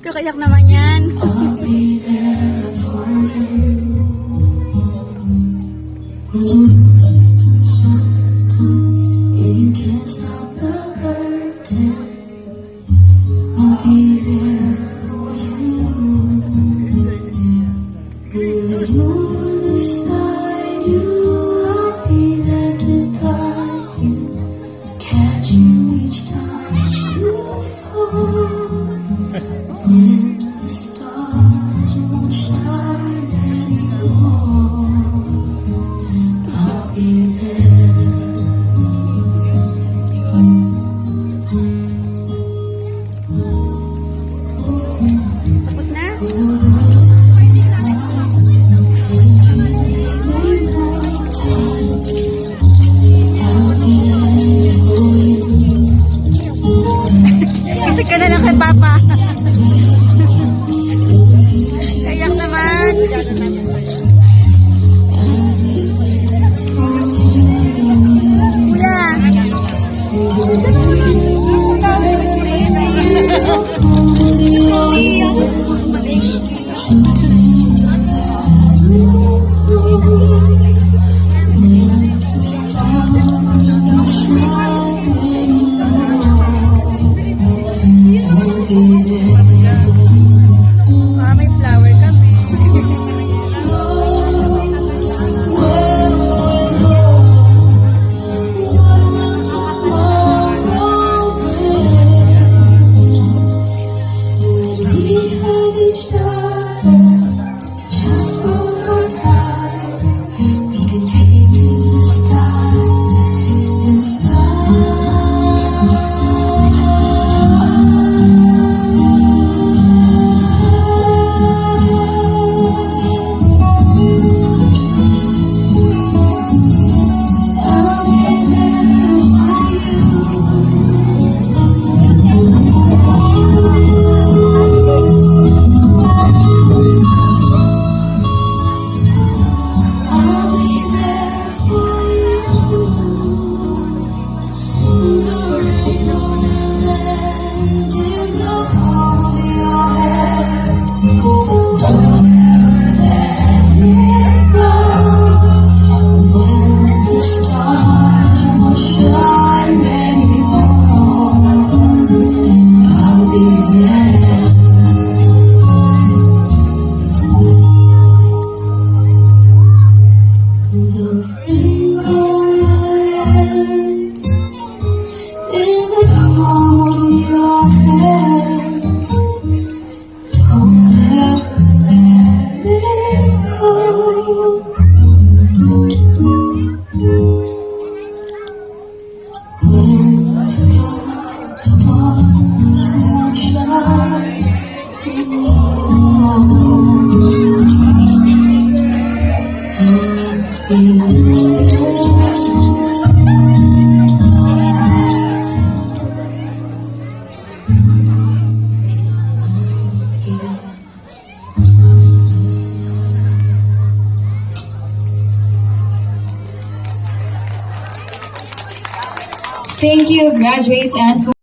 Kakayak naman yan. There's no one beside you. I'll be there to guide you, catch you each time you fall. When the stars won't shine anymore, I'll be there. Tapos na? Kasi ka na lang kay Papa. Kayak naman. May flower kami. Just one more time, we can take to the skies and Thank you, graduates and